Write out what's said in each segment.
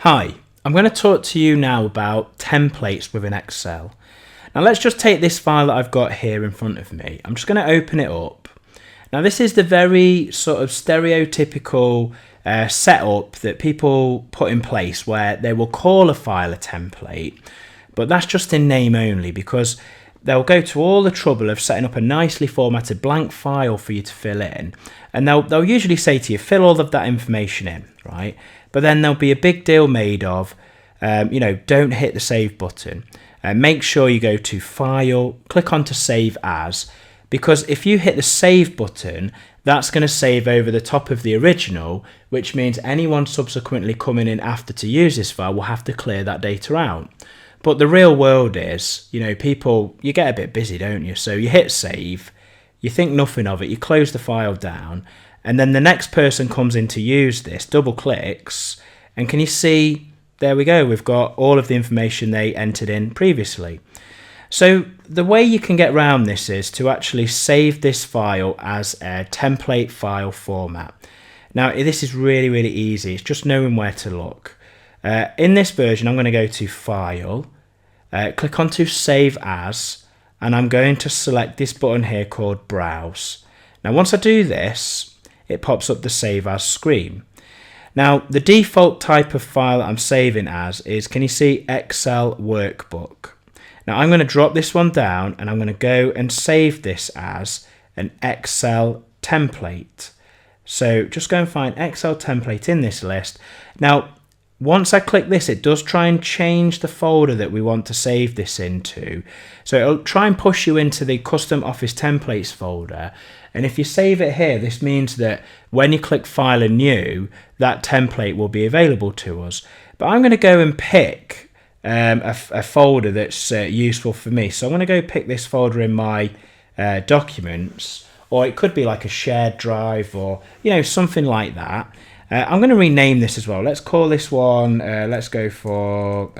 Hi, I'm going to talk to you now about templates within Excel. Now let's just take this file that I've got here in front of me. I'm just going to open it up. Now this is the very sort of stereotypical setup that people put in place where they will call a file a template, but that's just in name only because they'll go to all the trouble of setting up a nicely formatted blank file for you to fill in, and they'll usually say to you, fill all of that information in, right? But then there'll be a big deal made of, don't hit the save button. Make sure you go to File, click on to Save As, because if you hit the Save button, that's going to save over the top of the original, which means anyone subsequently coming in after to use this file will have to clear that data out. But the real world is, people, you get a bit busy, don't you? So you hit Save, you think nothing of it, you close the file down, and then the next person comes in to use this, double clicks, and can you see, there we go, we've got all of the information they entered in previously. So the way you can get around this is to actually save this file as a template file format. Now this is really, really easy, it's just knowing where to look. In this version, I'm going to go to File, click on to Save As, and I'm going to select this button here called Browse. Now once I do this, it pops up the Save As screen. Now the default type of file that I'm saving as is, can you see, Excel Workbook. Now I'm going to drop this one down and I'm going to go and save this as an Excel template. So just go and find Excel template in this list. Now once I click this, it does try and change the folder that we want to save this into. So it'll try and push you into the Custom Office Templates folder. And if you save it here, this means that when you click File and New, that template will be available to us. But I'm going to go and pick a folder that's useful for me. So I'm going to go pick this folder in my documents, or it could be like a shared drive or, something like that. I'm going to rename this as well. Let's call this one, let's go for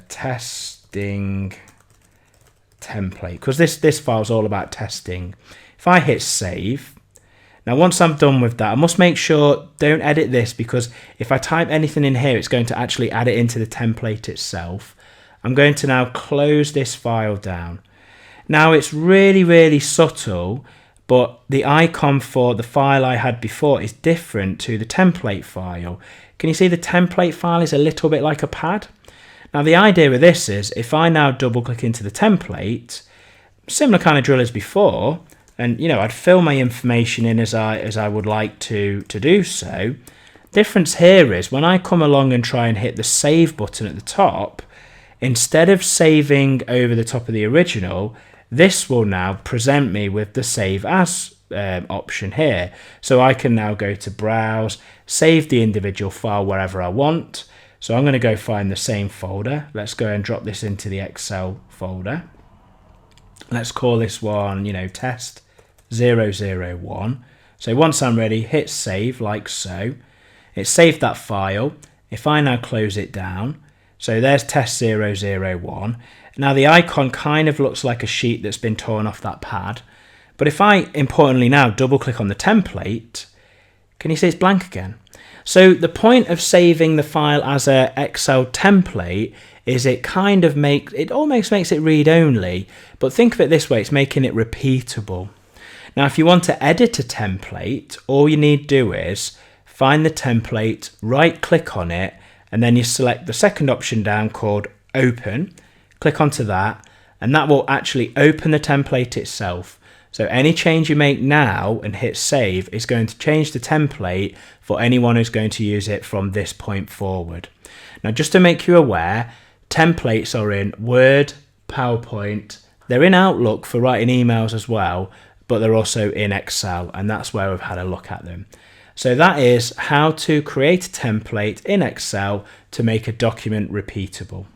testing template, because this file is all about testing. If I hit save, now once I'm done with that, I must make sure, don't edit this, because if I type anything in here, it's going to actually add it into the template itself. I'm going to now close this file down. Now it's really, really subtle, but the icon for the file I had before is different to the template file. Can you see the template file is a little bit like a pad? Now the idea with this is, if I now double click into the template, similar kind of drill as before, and I'd fill my information in as I would like to do so. Difference here is when I come along and try and hit the save button at the top, instead of saving over the top of the original, this will now present me with the Save As option here. So I can now go to Browse, save the individual file wherever I want. So I'm going to go find the same folder. Let's go and drop this into the Excel folder. Let's call this one, test 001. So once I'm ready, hit save like so. It saved that file. If I now close it down, so there's test 001. Now the icon kind of looks like a sheet that's been torn off that pad. But if I, importantly now, double click on the template, can you see it's blank again? So the point of saving the file as a Excel template is it almost makes it read only, but think of it this way, it's making it repeatable. Now if you want to edit a template, all you need to do is find the template, right click on it, and then you select the second option down called Open, click onto that, and that will actually open the template itself. So any change you make now and hit save is going to change the template for anyone who's going to use it from this point forward. Now just to make you aware, templates are in Word, PowerPoint, they're in Outlook for writing emails as well, but they're also in Excel, and that's where we've had a look at them. So that is how to create a template in Excel to make a document repeatable.